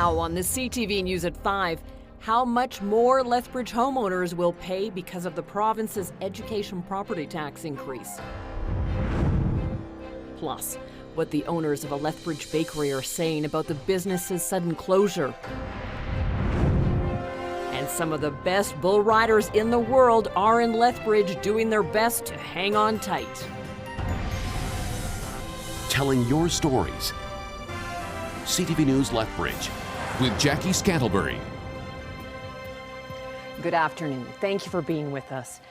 Now on the CTV News at 5, how much more Lethbridge homeowners will pay because of the province's education property tax increase. Plus, what the owners of a Lethbridge bakery are saying about the business's sudden closure. And some of the best bull riders in the world are in Lethbridge doing their best to hang on tight. Telling your stories. CTV News Lethbridge with Jackie Scantlebury. Good afternoon. Thank you for being with us.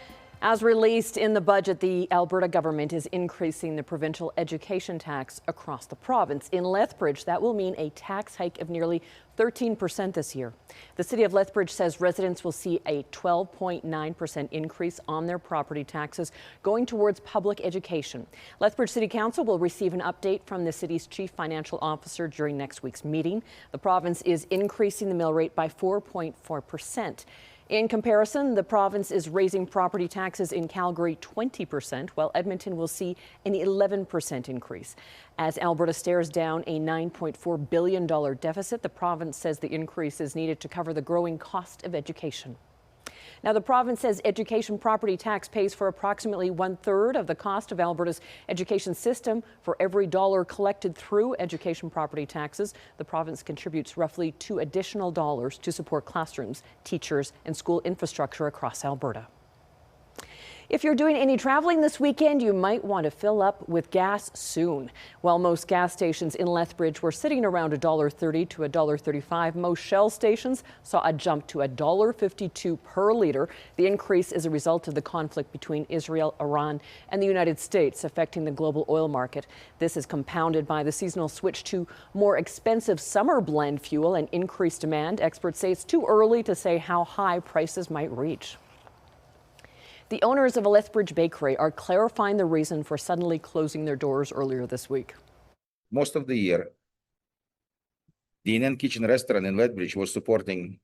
As released in the budget, the Alberta government is increasing the provincial education tax across the province. In Lethbridge, that will mean a tax hike of nearly 13% this year. The City of Lethbridge says residents will see a 12.9% increase on their property taxes going towards public education. Lethbridge City Council will receive an update from the city's chief financial officer during next week's meeting. The province is increasing the mill rate by 4.4%. In comparison, the province is raising property taxes in Calgary 20%, while Edmonton will see an 11% increase. As Alberta stares down a $9.4 billion deficit, the province says the increase is needed to cover the growing cost of education. Now, the province says education property tax pays for approximately 1/3 of the cost of Alberta's education system. For every dollar collected through education property taxes, the province contributes roughly $2 additional to support classrooms, teachers, and school infrastructure across Alberta. If you're doing any traveling this weekend, you might want to fill up with gas soon. While most gas stations in Lethbridge were sitting around $1.30 to $1.35, most Shell stations saw a jump to $1.52 per litre. The increase is a result of the conflict between Israel, Iran, and the United States affecting the global oil market. This is compounded by the seasonal switch to more expensive summer blend fuel and increased demand. Experts say it's too early to say how high prices might reach. The owners of a Lethbridge bakery are clarifying the reason for suddenly closing their doors earlier this week. Most of the year, the Inn & Kitchen restaurant in Lethbridge was supporting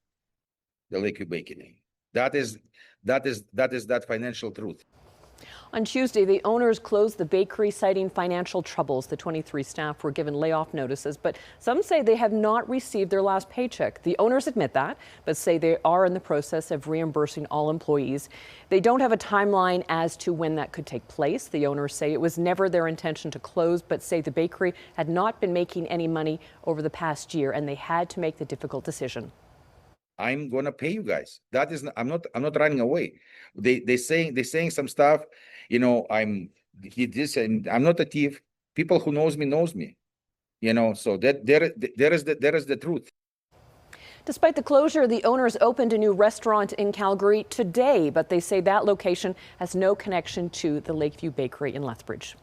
the Lakeview Bakery. That is that financial truth. On Tuesday, the owners closed the bakery, citing financial troubles. The 23 staff were given layoff notices, but some say they have not received their last paycheck. The owners admit that, but say they are in the process of reimbursing all employees. They don't have a timeline as to when that could take place. The owners say it was never their intention to close, but say the bakery had not been making any money over the past year, and they had to make the difficult decision. I'm gonna pay you guys. That is, I'm not running away. They saying some stuff. You know, I'm not a thief. People who knows me. You know, so that there is the truth. Despite the closure, the owners opened a new restaurant in Calgary today, but they say that location has no connection to the Lakeview Bakery in Lethbridge.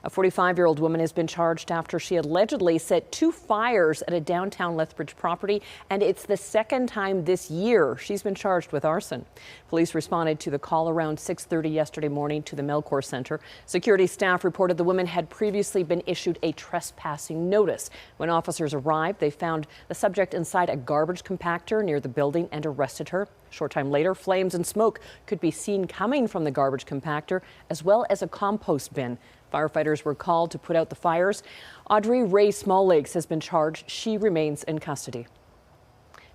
A 45-year-old woman has been charged after she allegedly set 2 fires at a downtown Lethbridge property, and it's the second time this year she's been charged with arson. Police responded to the call around 6:30 yesterday morning to the Melcor Center. Security staff reported the woman had previously been issued a trespassing notice. When officers arrived, they found the subject inside a garbage compactor near the building and arrested her. A short time later, flames and smoke could be seen coming from the garbage compactor, as well as a compost bin. Firefighters were called to put out the fires. Audrey Ray Smalllakes has been charged. She remains in custody.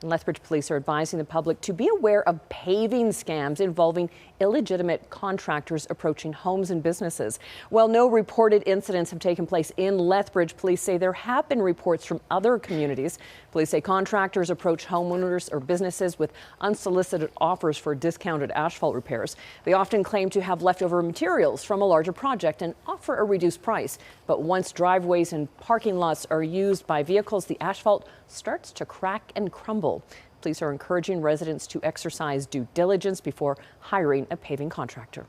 And Lethbridge police are advising the public to be aware of paving scams involving illegitimate contractors approaching homes and businesses. While no reported incidents have taken place in Lethbridge, police say there have been reports from other communities. Police say contractors approach homeowners or businesses with unsolicited offers for discounted asphalt repairs. They often claim to have leftover materials from a larger project and offer a reduced price. But once driveways and parking lots are used by vehicles, the asphalt starts to crack and crumble. Police are encouraging residents to exercise due diligence before hiring a paving contractor.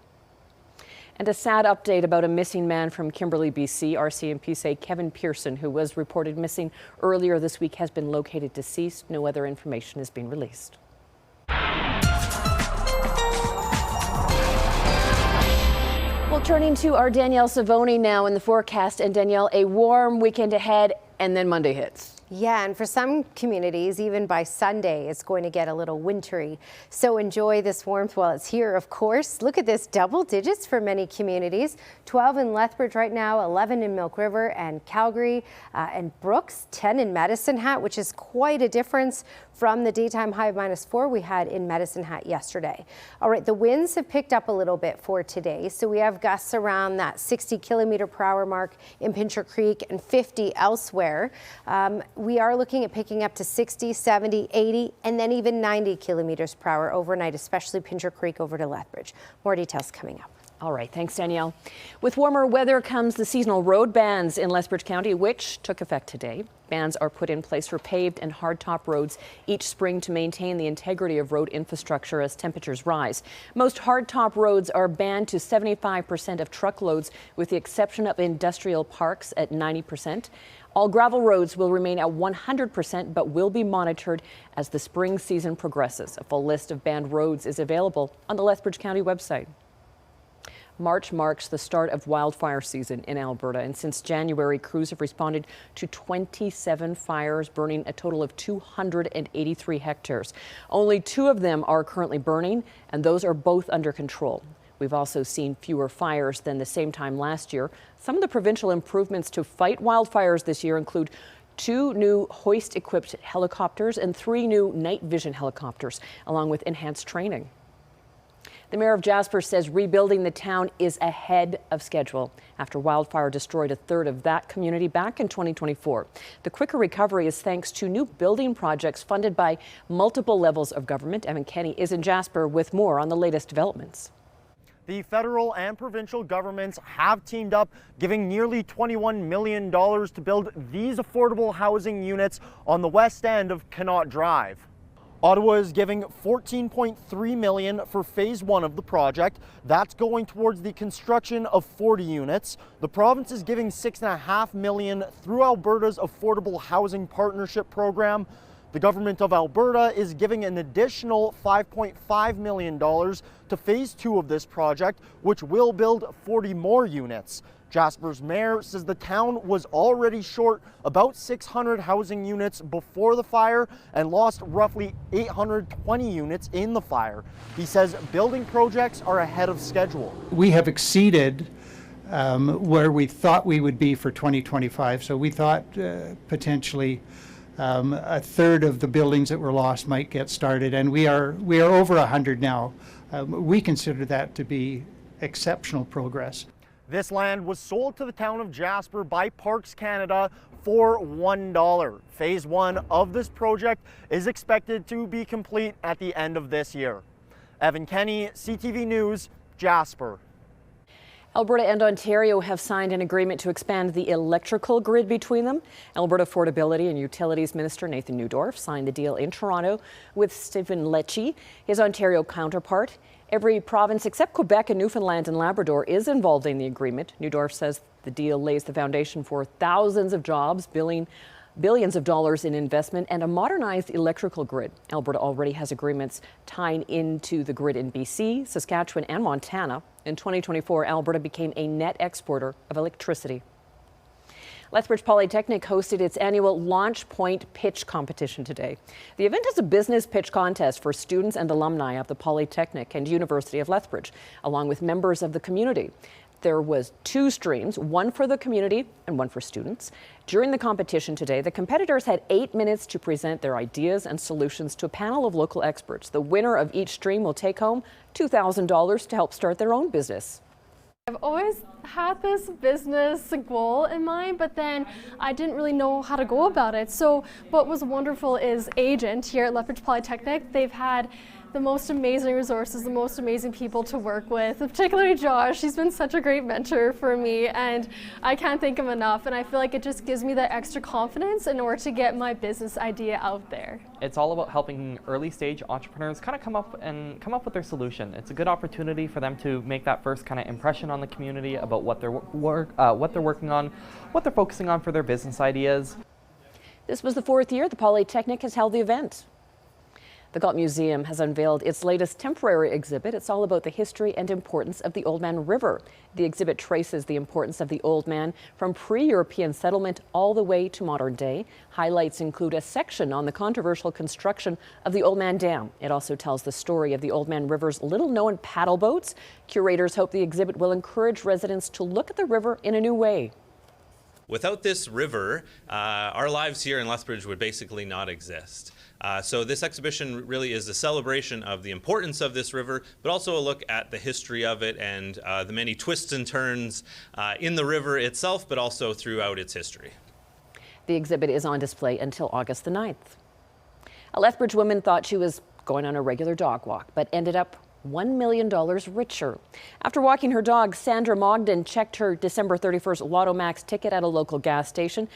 And a sad update about a missing man from Kimberley, BC. RCMP say Kevin Pearson, who was reported missing earlier this week, has been located deceased. No other information has been released. Well, turning to our Danielle Savoni now in the forecast. And Danielle, a warm weekend ahead. and then Monday hits. Yeah, and for some communities, even by Sunday, it's going to get a little wintry. So enjoy this warmth while it's here, of course. Look at this, double digits for many communities. 12 in Lethbridge right now, 11 in Milk River and Calgary and Brooks, 10 in Medicine Hat, which is quite a difference from the daytime high of -4 we had in Medicine Hat yesterday. All right, the winds have picked up a little bit for today. So we have gusts around that 60 km/h mark in Pincher Creek and 50 elsewhere. We are looking at picking up to 60, 70, 80, and then even 90 km/h overnight, especially Pincher Creek over to Lethbridge. More details coming up. All right, thanks, Danielle. With warmer weather comes the seasonal road bans in Lethbridge County, which took effect today. Bans are put in place for paved and hardtop roads each spring to maintain the integrity of road infrastructure as temperatures rise. Most hardtop roads are banned to 75% of truckloads, with the exception of industrial parks at 90%. All gravel roads will remain at 100%, but will be monitored as the spring season progresses. A full list of banned roads is available on the Lethbridge County website. March marks the start of wildfire season in Alberta, and since January, crews have responded to 27 fires, burning a total of 283 hectares. Only 2 of them are currently burning, and those are both under control. We've also seen fewer fires than the same time last year. Some of the provincial improvements to fight wildfires this year include 2 new hoist-equipped helicopters and 3 new night vision helicopters, along with enhanced training. The mayor of Jasper says rebuilding the town is ahead of schedule after wildfire destroyed a third of that community back in 2024. The quicker recovery is thanks to new building projects funded by multiple levels of government. Evan Kenny is in Jasper with more on the latest developments. The federal and provincial governments have teamed up, giving nearly $21 million to build these affordable housing units on the west end of Connaught Drive. Ottawa is giving $14.3 million for phase 1 of the project. That's going towards the construction of 40 units. The province is giving $6.5 million through Alberta's Affordable Housing Partnership Program. The government of Alberta is giving an additional $5.5 million to phase 2 of this project, which will build 40 more units. Jasper's mayor says the town was already short about 600 housing units before the fire and lost roughly 820 units in the fire. He says building projects are ahead of schedule. We have exceeded where we thought we would be for 2025. So we thought potentially a third of the buildings that were lost might get started, and we are over 100 now. We consider that to be exceptional progress. This land was sold to the town of Jasper by Parks Canada for $1. Phase 1 of this project is expected to be complete at the end of this year. Evan Kenny, CTV News, Jasper. Alberta and Ontario have signed an agreement to expand the electrical grid between them. Alberta Affordability and Utilities Minister Nathan Neudorf signed the deal in Toronto with Stephen Lecce, his Ontario counterpart. Every province except Quebec and Newfoundland and Labrador is involved in the agreement. Neudorf says the deal lays the foundation for thousands of jobs, billions of dollars in investment, and a modernized electrical grid. Alberta already has agreements tying into the grid in BC, Saskatchewan, and Montana. In 2024, Alberta became a net exporter of electricity. Lethbridge Polytechnic hosted its annual Launch Point Pitch Competition today. The event is a business pitch contest for students and alumni of the Polytechnic and University of Lethbridge, along with members of the community. There was 2 streams, one for the community and one for students. During the competition today, the competitors had 8 minutes to present their ideas and solutions to a panel of local experts. The winner of each stream will take home $2,000 to help start their own business. I've always had this business goal in mind, but then I didn't really know how to go about it. So what was wonderful is Agent here at Lethbridge Polytechnic. They've had the most amazing resources, the most amazing people to work with, particularly Josh. He's been such a great mentor for me, and I can't thank him enough. And I feel like it just gives me that extra confidence in order to get my business idea out there. It's all about helping early stage entrepreneurs kind of come up with their solution. It's a good opportunity for them to make that first kind of impression on the community about what they're working on, what they're focusing on for their business ideas. This was the 4th year the Polytechnic has held the event. The Galt Museum has unveiled its latest temporary exhibit. It's all about the history and importance of the Oldman River. The exhibit traces the importance of the Oldman from pre-European settlement all the way to modern day. Highlights include a section on the controversial construction of the Oldman Dam. It also tells the story of the Oldman River's little-known paddle boats. Curators hope the exhibit will encourage residents to look at the river in a new way. Without this river, our lives here in Lethbridge would basically not exist. So this exhibition really is a celebration of the importance of this river, but also a look at the history of it and the many twists and turns in the river itself, but also throughout its history. The exhibit is on display until August the 9th. A Lethbridge woman thought she was going on a regular dog walk, but ended up $1 million richer. After walking her dog, Sandra Mogden checked her December 31st Lotto Max ticket at a local gas station.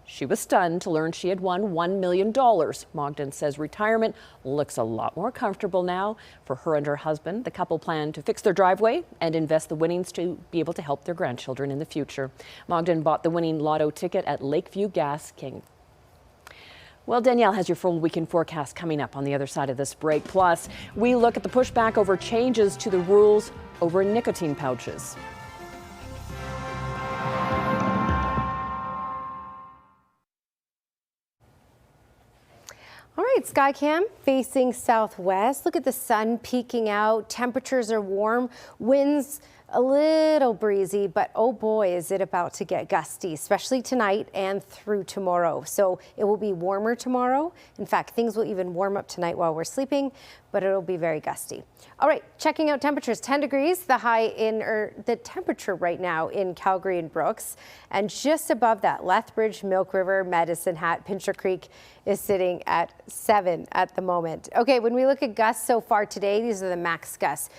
She was stunned to learn she had won $1 million. Mogden says retirement looks a lot more comfortable now for her and her husband. The couple plan to fix their driveway and invest the winnings to be able to help their grandchildren in the future. Mogden bought the winning lotto ticket at Lakeview Gas King. Well, Danielle has your full weekend forecast coming up on the other side of this break. Plus, we look at the pushback over changes to the rules over nicotine pouches. All right, Skycam facing southwest. Look at the sun peeking out. Temperatures are warm. Winds a little breezy, but oh boy, is it about to get gusty, especially tonight and through tomorrow. So it will be warmer tomorrow. In fact, things will even warm up tonight while we're sleeping, but it'll be very gusty. All right, checking out temperatures, 10 degrees, the high in, or the temperature right now in Calgary and Brooks. And just above that, Lethbridge, Milk River, Medicine Hat, Pincher Creek is sitting at 7 at the moment. Okay, when we look at gusts so far today, these are the max gusts.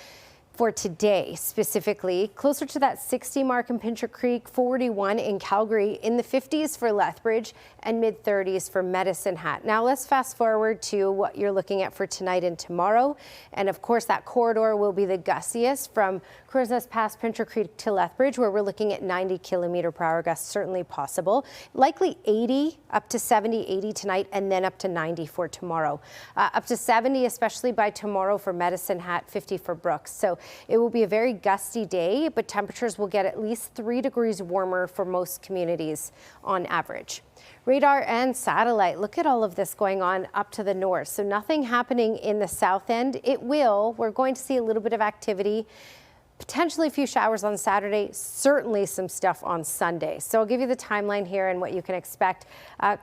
For today specifically, closer to that 60 mark in Pincher Creek, 41 in Calgary, in the 50s for Lethbridge, and mid-30s for Medicine Hat. Now let's fast forward to what you're looking at for tonight and tomorrow. And of course, that corridor will be the gustiest from Crow's Nest past Pincher Creek to Lethbridge, where we're looking at 90 km/h gusts, certainly possible. Likely 80, up to 70, 80 tonight, and then up to 90 for tomorrow. Up to 70, especially by tomorrow for Medicine Hat, 50 for Brooks. So it will be a very gusty day, but temperatures will get at least 3 degrees warmer for most communities on average. Radar and satellite, look at all of this going on up to the north. So nothing happening in the south end. We're going to see a little bit of activity. Potentially a few showers on Saturday, certainly some stuff on Sunday. So I'll give you the timeline here and what you can expect.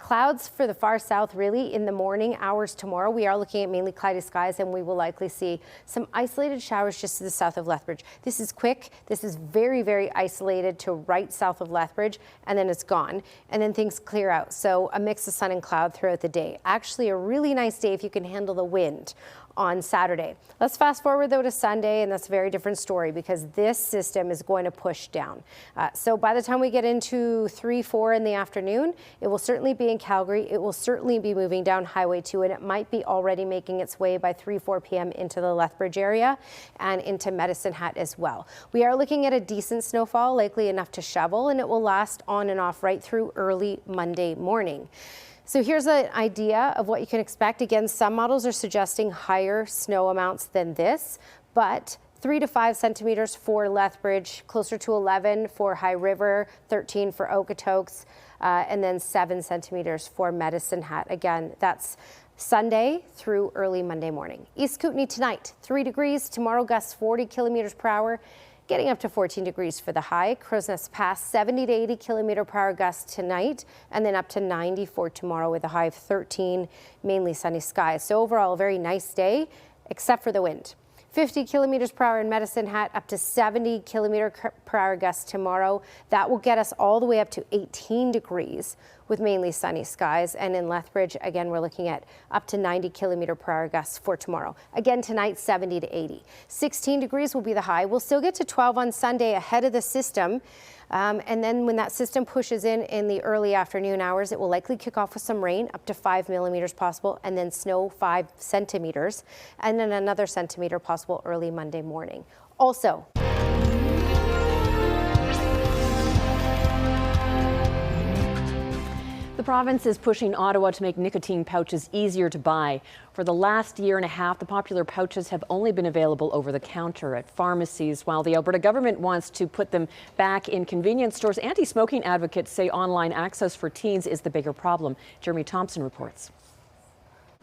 Clouds for the far south really in the morning hours tomorrow. We are looking at mainly cloudy skies, and we will likely see some isolated showers just to the south of Lethbridge. This is quick. This is very, very isolated to right south of Lethbridge, and then it's gone. And then things clear out. So a mix of sun and cloud throughout the day. Actually a really nice day if you can handle the wind on Saturday. Let's fast forward though to Sunday, and that's a very different story because this system is going to push down. So by the time we get into 3, 4 in the afternoon, it will certainly be in Calgary. It will certainly be moving down Highway 2, and it might be already making its way by 3, 4 p.m. into the Lethbridge area and into Medicine Hat as well. We are looking at a decent snowfall, likely enough to shovel, and it will last on and off right through early Monday morning. So here's an idea of what you can expect. Again, some models are suggesting higher snow amounts than this, but 3 to 5 centimeters for Lethbridge, closer to 11 for High River, 13 for Okotoks, and then 7 centimeters for Medicine Hat. Again, that's Sunday through early Monday morning. East Kootenay tonight, 3 degrees. Tomorrow, gusts 40 km/h. Getting up to 14 degrees for the high. Crow's Nest Pass, 70 to 80 km/h gusts tonight, and then up to 90 for tomorrow with a high of 13, mainly sunny skies. So overall, a very nice day, except for the wind. 50 km/h in Medicine Hat, up to 70 km/h gusts tomorrow. That will get us all the way up to 18 degrees with mainly sunny skies. And in Lethbridge, again, we're looking at up to 90 km/h gusts for tomorrow. Again, tonight, 70 to 80. 16 degrees will be the high. We'll still get to 12 on Sunday ahead of the system. And then when that system pushes in the early afternoon hours, it will likely kick off with some rain, up to 5 millimeters possible, and then snow 5 centimeters, and then another centimeter possible early Monday morning. Also, The province is pushing Ottawa to make nicotine pouches easier to buy. For the last year and a half, the popular pouches have only been available over the counter at pharmacies, while the Alberta government wants to put them back in convenience stores. Anti-smoking advocates say online access for teens is the bigger problem. Jeremy Thompson reports.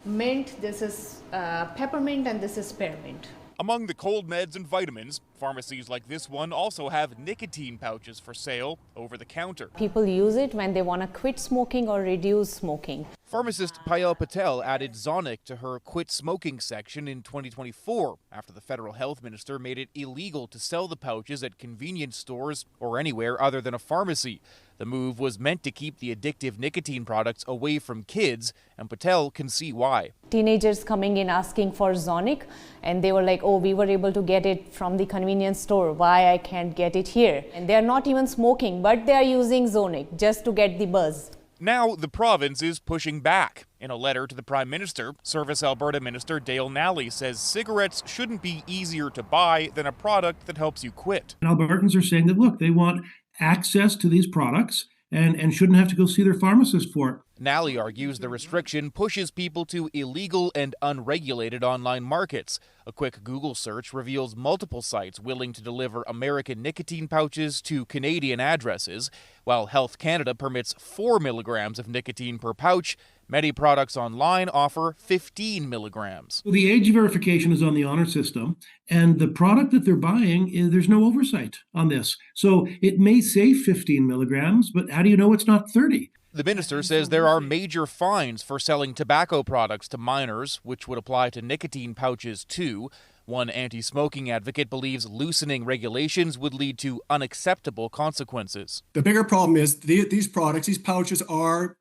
Mint, this is peppermint, and this is spearmint. Among the cold meds and vitamins, pharmacies like this one also have nicotine pouches for sale over the counter. People use it when they want to quit smoking or reduce smoking. Pharmacist Payal Patel added Zonic to her quit smoking section in 2024 after the federal health minister made it illegal to sell the pouches at convenience stores or anywhere other than a pharmacy. The move was meant to keep the addictive nicotine products away from kids, and Patel can see why. Teenagers coming in asking for Zonic, and they were like, oh, we were able to get it from the convenience store. Why I can't get it here? And they're not even smoking, but they're using Zonic just to get the buzz. Now the province is pushing back. In a letter to the Prime Minister, Service Alberta Minister Dale Nally says cigarettes shouldn't be easier to buy than a product that helps you quit. Albertans are saying that, look, they want access to these products and shouldn't have to go see their pharmacist for it. Nally argues the restriction pushes people to illegal and unregulated online markets. A quick Google search reveals multiple sites willing to deliver American nicotine pouches to Canadian addresses. While Health Canada permits 4 milligrams of nicotine per pouch, many products online offer 15 milligrams. Well, the age verification is on the honor system, and the product that they're buying, there's no oversight on this. So it may say 15 milligrams, but how do you know it's not 30? The minister says there are major fines for selling tobacco products to minors, which would apply to nicotine pouches too. One anti-smoking advocate believes loosening regulations would lead to unacceptable consequences. The bigger problem is these products, these pouches are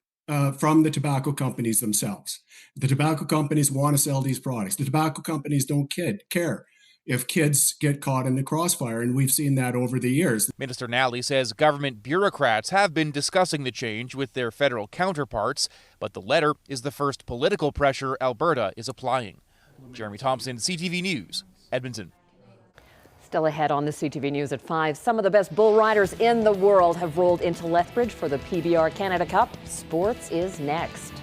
from the tobacco companies themselves. The tobacco companies want to sell these products. The tobacco companies don't care if kids get caught in the crossfire, and we've seen that over the years. Minister Nally says government bureaucrats have been discussing the change with their federal counterparts, but the letter is the first political pressure Alberta is applying. Jeremy Thompson, CTV News, Edmonton. Still ahead on the CTV News at 5, some of the best bull riders in the world have rolled into Lethbridge for the PBR Canada Cup. Sports is next.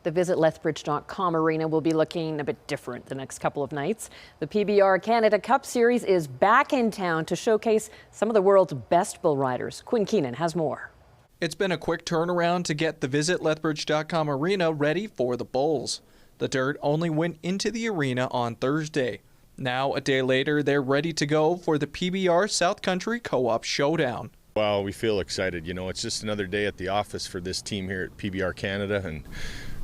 The visitlethbridge.com arena will be looking a bit different the next couple of nights. The PBR Canada Cup Series is back in town to showcase some of the world's best bull riders. Quinn Keenan has more. It's been a quick turnaround to get the visitlethbridge.com arena ready for the bulls. The dirt only went into the arena on Thursday. Now, a day later, they're ready to go for the PBR South Country Co-op Showdown. Well, we feel excited. You know, it's just another day at the office for this team here at PBR Canada, and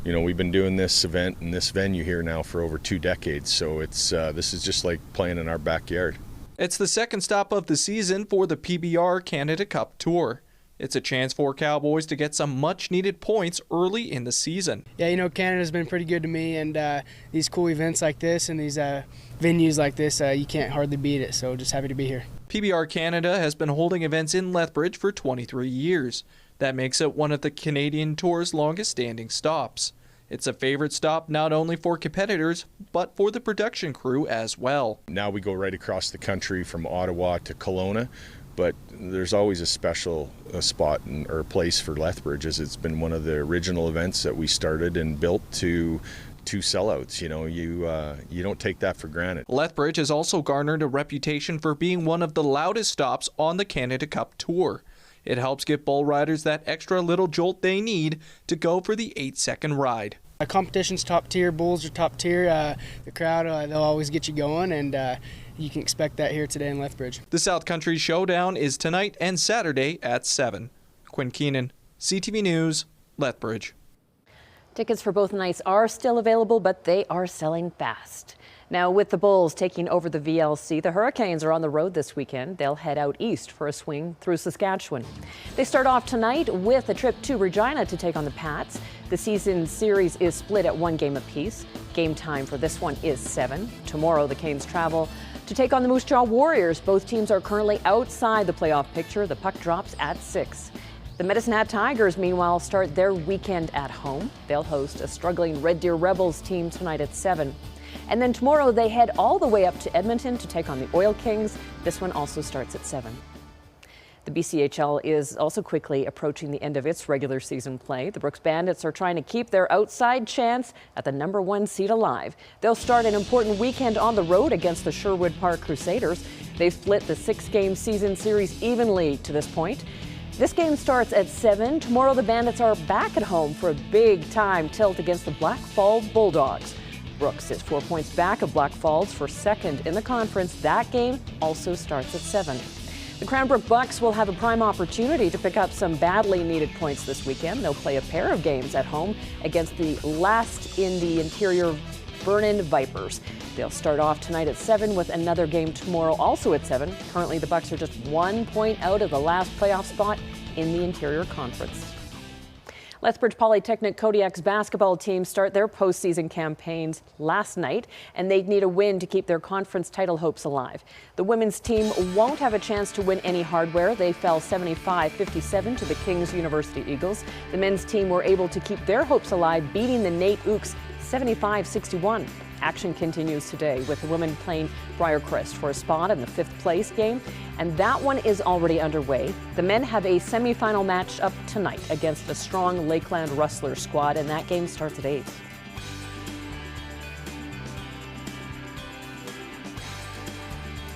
you know, we've been doing this event and this venue here now for over 2 decades, so it's this is just like playing in our backyard. It's the second stop of the season for the PBR Canada Cup Tour. It's a chance for Cowboys to get some much-needed points early in the season. Yeah, you know, Canada's been pretty good to me, and these cool events like this and these venues like this, you can't hardly beat it, so just happy to be here. PBR Canada has been holding events in Lethbridge for 23 years. That makes it one of the Canadian Tour's longest-standing stops. It's a favorite stop not only for competitors, but for the production crew as well. Now we go right across the country from Ottawa to Kelowna, but there's always a special spot or place for Lethbridge, as it's been one of the original events that we started and built to sellouts. You know, you don't take that for granted. Lethbridge has also garnered a reputation for being one of the loudest stops on the Canada Cup Tour. It helps give bull riders that extra little jolt they need to go for the 8-second ride. The competition's top tier, bulls are top tier. The crowd, they'll always get you going, and you can expect that here today in Lethbridge. The South Country Showdown is tonight and Saturday at 7. Quinn Keenan, CTV News, Lethbridge. Tickets for both nights are still available, but they are selling fast. Now, with the Bulls taking over the VLC, the Hurricanes are on the road this weekend. They'll head out east for a swing through Saskatchewan. They start off tonight with a trip to Regina to take on the Pats. The season series is split at 1 game apiece. Game time for this one is 7. Tomorrow, the Canes travel to take on the Moose Jaw Warriors. Both teams are currently outside the playoff picture. The puck drops at 6. The Medicine Hat Tigers, meanwhile, start their weekend at home. They'll host a struggling Red Deer Rebels team tonight at 7. And then tomorrow they head all the way up to Edmonton to take on the Oil Kings. This one also starts at 7. The BCHL is also quickly approaching the end of its regular season play. The Brooks Bandits are trying to keep their outside chance at the #1 seed alive. They'll start an important weekend on the road against the Sherwood Park Crusaders. They've split the 6-game season series evenly to this point. This game starts at 7. Tomorrow the Bandits are back at home for a big-time tilt against the Black Falls Bulldogs. Brooks is 4 points back of Black Falls for second in the conference. That game also starts at 7. The Cranbrook Bucks will have a prime opportunity to pick up some badly needed points this weekend. They'll play a pair of games at home against the last in the interior Vernon Vipers. They'll start off tonight at 7 with another game tomorrow also at 7. Currently the Bucks are just 1 point out of the last playoff spot in the interior conference. Lethbridge Polytechnic Kodiak's basketball team start their postseason campaigns last night, and they need a win to keep their conference title hopes alive. The women's team won't have a chance to win any hardware. They fell 75-57 to the King's University Eagles. The men's team were able to keep their hopes alive, beating the Nate Ooks 75-61. Action continues today with the women playing Briarcrest for a spot in the 5th place game, and that one is already underway. The men have a semifinal match up tonight against a strong Lakeland Rustlers squad, and that game starts at 8.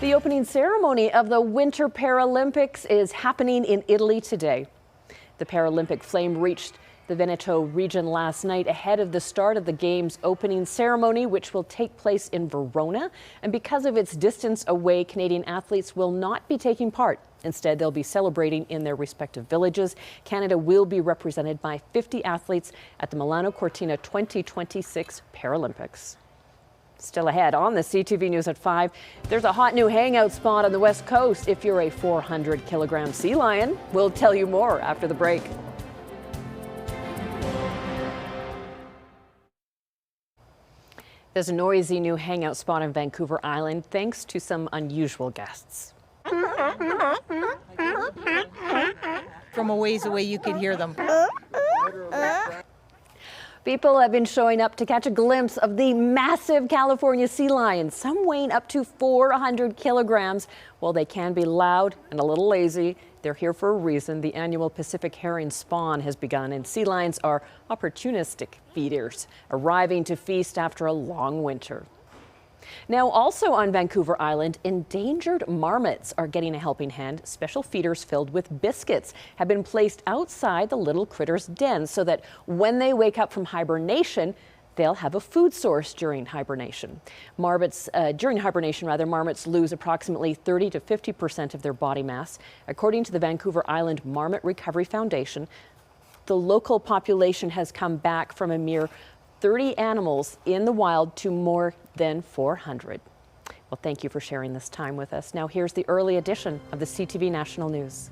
The opening ceremony of the Winter Paralympics is happening in Italy today. The Paralympic flame reached the Veneto region last night ahead of the start of the game's opening ceremony, which will take place in Verona. And because of its distance away, Canadian athletes will not be taking part. Instead, they'll be celebrating in their respective villages. Canada will be represented by 50 athletes at the Milano Cortina 2026 Paralympics. Still ahead on the CTV News at 5, there's a hot new hangout spot on the West Coast if you're a 400-kilogram sea lion. We'll tell you more after the break. There's a noisy new hangout spot on Vancouver Island thanks to some unusual guests. From a ways away, you could hear them. People have been showing up to catch a glimpse of the massive California sea lions, some weighing up to 400 kilograms. While they can be loud and a little lazy, they're here for a reason. The annual Pacific herring spawn has begun, and sea lions are opportunistic feeders, arriving to feast after a long winter. Now, also on Vancouver Island, endangered marmots are getting a helping hand. Special feeders filled with biscuits have been placed outside the little critters' dens so that when they wake up from hibernation, they'll have a food source during hibernation. Marmots lose approximately 30 to 50% of their body mass. According to the Vancouver Island Marmot Recovery Foundation, the local population has come back from a mere 30 animals in the wild to more than 400. Well, thank you for sharing this time with us. Now here's the early edition of the CTV National News.